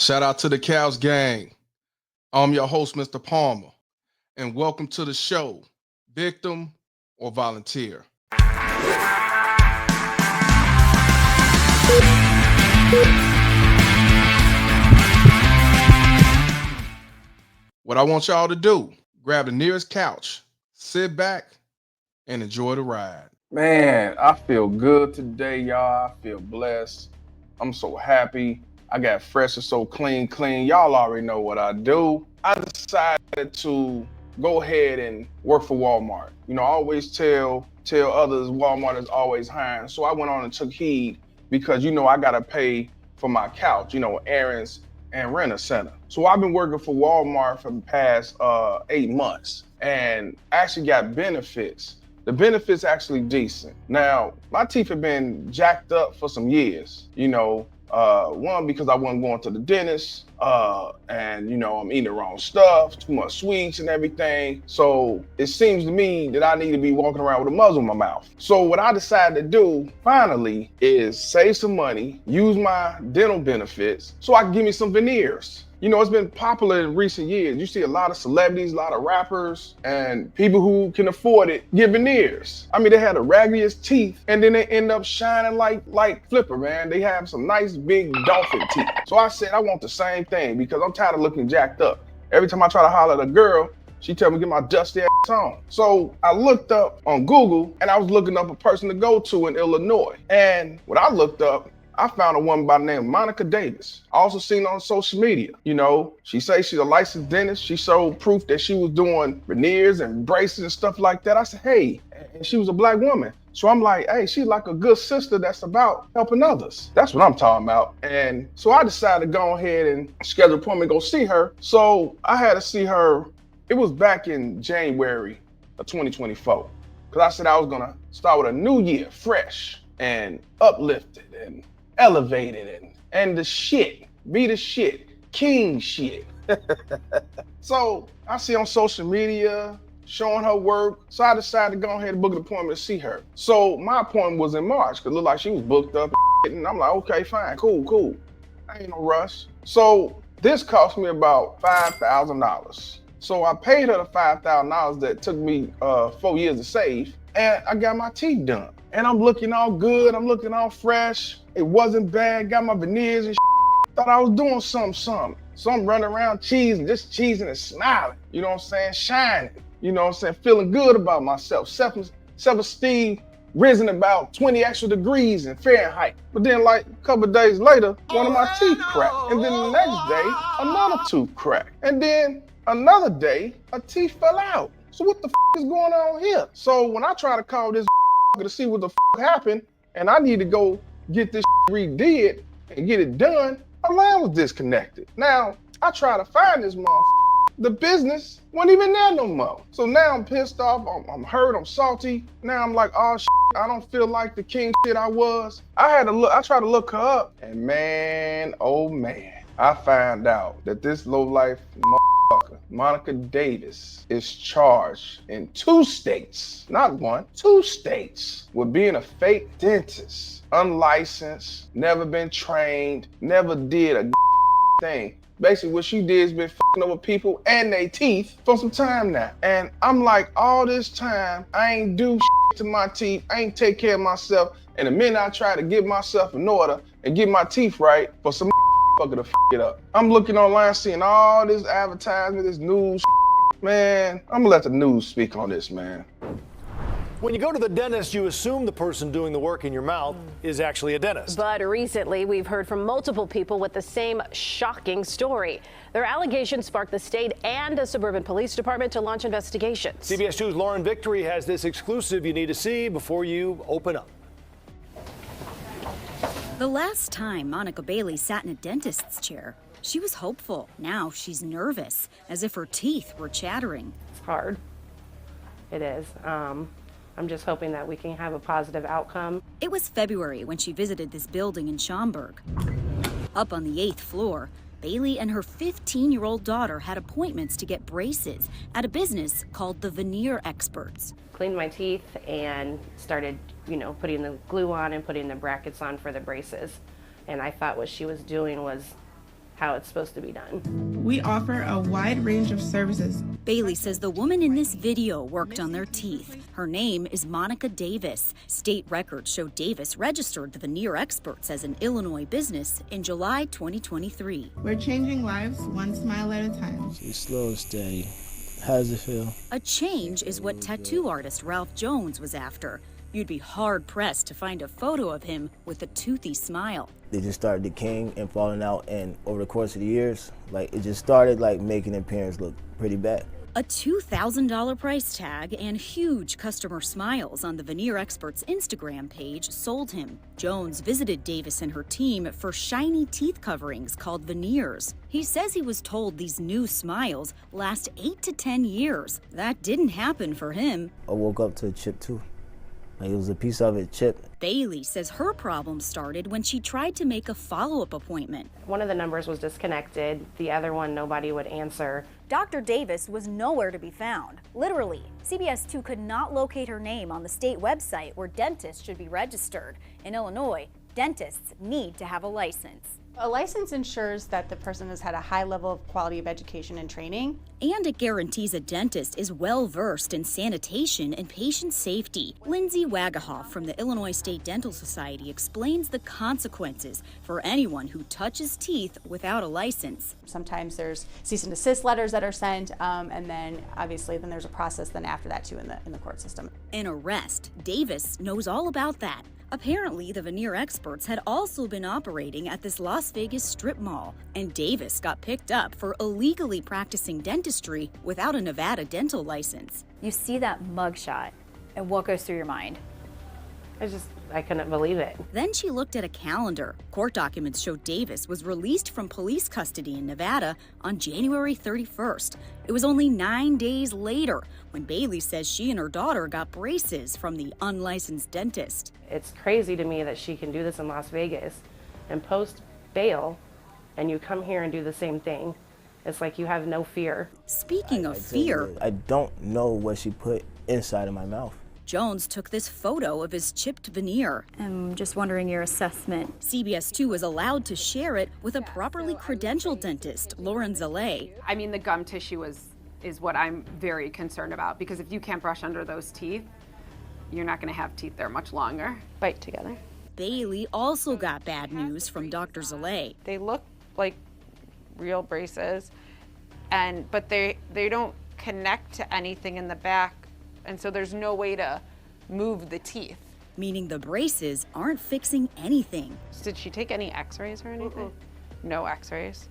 Shout out to the Cows Gang. I'm your host, Mr. Palmer, and welcome to the show, Victim or Volunteer. What I want y'all to do, grab the nearest couch, sit back, and enjoy the ride. Man, I feel good today, y'all. I feel blessed. I'm so happy. I got fresh and so clean. Y'all already know what I do. I decided to go ahead and work for Walmart. You know, I always tell others Walmart is always hiring. So I went on and took heed because, I got to pay for my couch, errands and rent a center. So I've been working for Walmart for the past 8 months and actually got benefits. The benefits actually decent. Now, my teeth have been jacked up for some years, one, because I wasn't going to the dentist, and I'm eating the wrong stuff, too much sweets and everything. So it seems to me that I need to be walking around with a muzzle in my mouth. So what I decided to do finally is save some money, use my dental benefits so I can give me some veneers. It's been popular in recent years. You see a lot of celebrities, a lot of rappers, and people who can afford it get veneers. I mean, they had the raggediest teeth, and then they end up shining like Flipper, man. They have some nice big dolphin teeth. So I said I want the same thing because I'm tired of looking jacked up. Every time I try to holler at a girl, she tell me to get my dusty ass on. So I looked up on Google, and I was looking up a person to go to in Illinois. And what I looked up, I found a woman by the name of Monica Davis. I also seen her on social media. She says she's a licensed dentist. She showed proof that she was doing veneers and braces and stuff like that. I said, hey, and she was a black woman. So I'm like, hey, she's like a good sister that's about helping others. That's what I'm talking about. And so I decided to go ahead and schedule an appointment to go see her. So I had to see her. It was back in January of 2024. Because I said I was going to start with a new year, fresh and uplifted and elevated and the shit, be the shit, king shit. So I see on social media showing her work. So I decided to go ahead and book an appointment to see her. So my appointment was in March because it looked like she was booked up and I'm like, okay, fine, cool. I ain't no rush. So this cost me about $5,000. So I paid her the $5,000 that took me 4 years to save, and I got my teeth done. And I'm looking all good, I'm looking all fresh. It wasn't bad, got my veneers and thought I was doing something. So I'm running around cheesing and smiling, shining, feeling good about myself. Self-esteem risen about 20 extra degrees in Fahrenheit. But then like a couple of days later, one of my teeth cracked. And then the next day, another tooth cracked. And then another day, a teeth fell out. So what the is going on here? So when I try to call this to see what the happened, and I need to go get this redid and get it done, my line was disconnected. Now, I try to find this the business wasn't even there no more. So now I'm pissed off, I'm hurt, I'm salty. Now I'm like, oh I don't feel like the king I was. I tried to look her up, and man, oh man, I found out that this lowlife Monica Davis is charged in 2 states, not 1, 2 states, with being a fake dentist, unlicensed, never been trained, never did a thing. Basically what she did is been fucking over people and their teeth for some time now. And I'm like, all this time, I ain't do to my teeth, I ain't take care of myself. And the minute I try to get myself in order and get my teeth right, for some to f it up. I'm looking online, seeing all this advertisement, this news. Man, I'm gonna let the news speak on this, man. When you go to the dentist, you assume the person doing the work in your mouth is actually a dentist. But recently, we've heard from multiple people with the same shocking story. Their allegations sparked the state and a suburban police department to launch investigations. CBS 2's Lauren Victory has this exclusive you need to see before you open up. The last time Monica Bailey sat in a dentist's chair, she was hopeful. Now she's nervous, as if her teeth were chattering. It's hard. It is. I'm just hoping that we can have a positive outcome. It was February when she visited this building in Schaumburg. Up on the 8th floor, Bailey and her 15-year-old daughter had appointments to get braces at a business called the Veneer Experts. Cleaned my teeth and started, putting the glue on and putting the brackets on for the braces. And I thought what she was doing was how it's supposed to be done. We offer a wide range of services. Bailey says the woman in this video worked on their teeth. Her name is Monica Davis. State records show Davis registered the Veneer Experts as an Illinois business in July 2023. We're changing lives one smile at a time. She's slow and steady. How does it feel? A change is what tattoo artist Ralph Jones was after. You'd be hard-pressed to find a photo of him with a toothy smile. They just started decaying and falling out, and over the course of the years, it just started making appearance look pretty bad. A $2,000 price tag and huge customer smiles on the Veneer Experts Instagram page sold him. Jones visited Davis and her team for shiny teeth coverings called veneers. He says he was told these new smiles last 8 to 10 years. That didn't happen for him. I woke up to a chip too. It was a piece of it chipped. Bailey says her problem started when she tried to make a follow-up appointment. One of the numbers was disconnected. The other one, nobody would answer. Dr. Davis was nowhere to be found. Literally, CBS 2 could not locate her name on the state website where dentists should be registered. In Illinois, dentists need to have a license. A license ensures that the person has had a high level of quality of education and training. And it guarantees a dentist is well-versed in sanitation and patient safety. Lindsay Wagahoff from the Illinois State Dental Society explains the consequences for anyone who touches teeth without a license. Sometimes there's cease and desist letters that are sent, and then obviously there's a process then after that too in the court system. An arrest. Davis knows all about that. Apparently, the Veneer Experts had also been operating at this Las Vegas strip mall, and Davis got picked up for illegally practicing dentistry without a Nevada dental license. You see that mugshot, and what goes through your mind? I couldn't believe it. Then she looked at a calendar. Court documents show Davis was released from police custody in Nevada on January 31st. It was only 9 days later when Bailey says she and her daughter got braces from the unlicensed dentist. It's crazy to me that she can do this in Las Vegas and post bail, and you come here and do the same thing. It's like you have no fear. Speaking of fear, I don't know what she put inside of my mouth. Jones took this photo of his chipped veneer. I'm just wondering your assessment. CBS 2 was allowed to share it with a properly credentialed dentist, Lauren Zalay. I mean, the gum tissue is what I'm very concerned about, because if you can't brush under those teeth, you're not going to have teeth there much longer. Bite together. Bailey also got bad news from Dr. Zalay. They look like real braces, but they don't connect to anything in the back, and so there's no way to move the teeth. Meaning the braces aren't fixing anything. Did she take any x-rays or anything? No x-rays.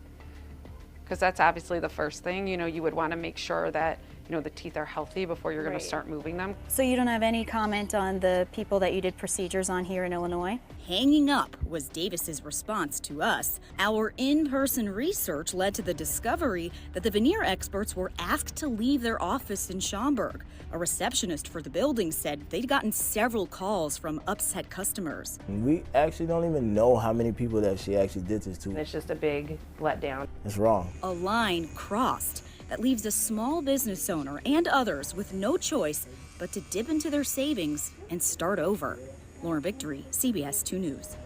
Because that's obviously the first thing. You would want to make sure that the teeth are healthy before you're going to start moving them. So you don't have any comment on the people that you did procedures on here in Illinois? Hanging up was Davis's response to us. Our in-person research led to the discovery that the Veneer Experts were asked to leave their office in Schaumburg. A receptionist for the building said they'd gotten several calls from upset customers. We actually don't even know how many people that she actually did this to. It's just a big letdown. It's wrong. A line crossed that leaves a small business owner and others with no choice but to dip into their savings and start over. Lauren Victory, CBS 2 News.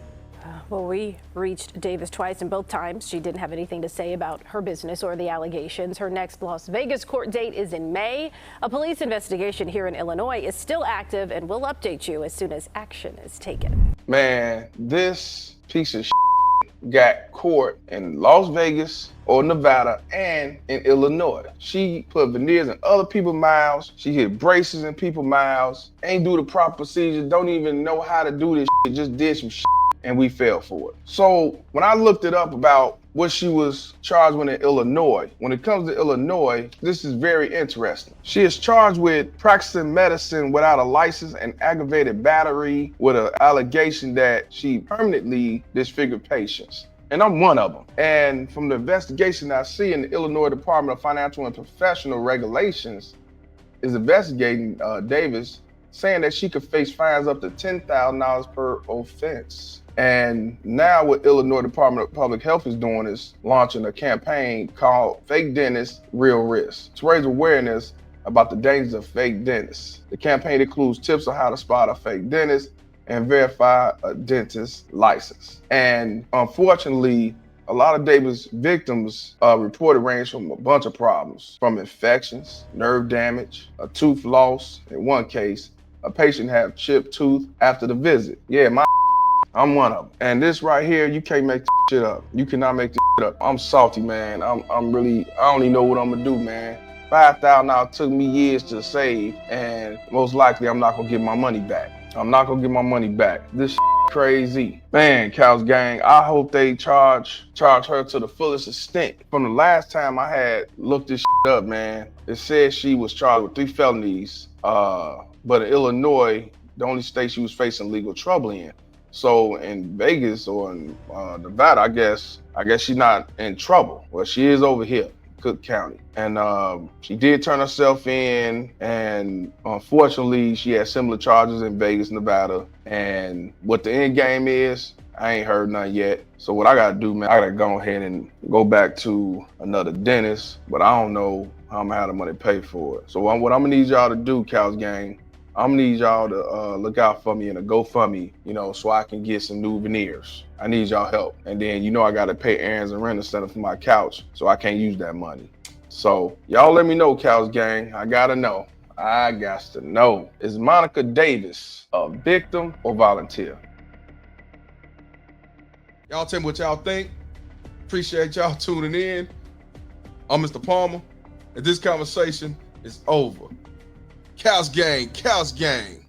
Well, we reached Davis twice, and both times she didn't have anything to say about her business or the allegations. Her next Las Vegas court date is in May. A police investigation here in Illinois is still active, and we'll update you as soon as action is taken. Man, this piece of got caught in Las Vegas or Nevada and in Illinois. She put veneers in other people's mouths. She hit braces in people's mouths. Ain't do the proper procedure. Don't even know how to do this shit. Just did some shit, and we fell for it. So when I looked it up about what she was charged with in Illinois, when it comes to Illinois, this is very interesting. She is charged with practicing medicine without a license and aggravated battery with an allegation that she permanently disfigured patients. And I'm one of them. And from the investigation I see in the Illinois Department of Financial and Professional Regulations is investigating Davis, saying that she could face fines up to $10,000 per offense. And now what Illinois Department of Public Health is doing is launching a campaign called Fake Dentists, Real Risk to raise awareness about the dangers of fake dentists. The campaign includes tips on how to spot a fake dentist and verify a dentist license. And unfortunately, A lot of Davis victims reported range from a bunch of problems, from infections, nerve damage, a tooth loss. In one case, a patient had chipped tooth after the visit. Yeah, I'm one of them. And this right here, you can't make this shit up. You cannot make this shit up. I'm salty, man. I'm really, I don't even know what I'm gonna do, man. $5,000 took me years to save, and most likely I'm not gonna get my money back. I'm not gonna get my money back. This shit crazy. Man, Cows Gang, I hope they charge her to the fullest extent. From the last time I had looked this shit up, man, it said she was charged with 3 felonies, but in Illinois, the only state she was facing legal trouble in. So in Vegas or in Nevada, I guess she's not in trouble. Well, she is over here, Cook County. And she did turn herself in, and unfortunately, she had similar charges in Vegas, Nevada. And what the end game is, I ain't heard none yet. So what I gotta do, man, I gotta go ahead and go back to another dentist, but I don't know how I'm gonna have the money to pay for it. So what I'm gonna need y'all to do, Cows Gang, I'm gonna need y'all to look out for me in a GoFundMe, you know, so I can get some new veneers. I need y'all help. And then, you know, I gotta pay errands and rent a center for my couch, so I can't use that money. So y'all let me know, Cows Gang. I gotta know. I got to know. Is Monica Davis a victim or volunteer? Y'all tell me what y'all think. Appreciate y'all tuning in. I'm Mr. Palmer, and this conversation is over. Cows Gang, Cows Gang.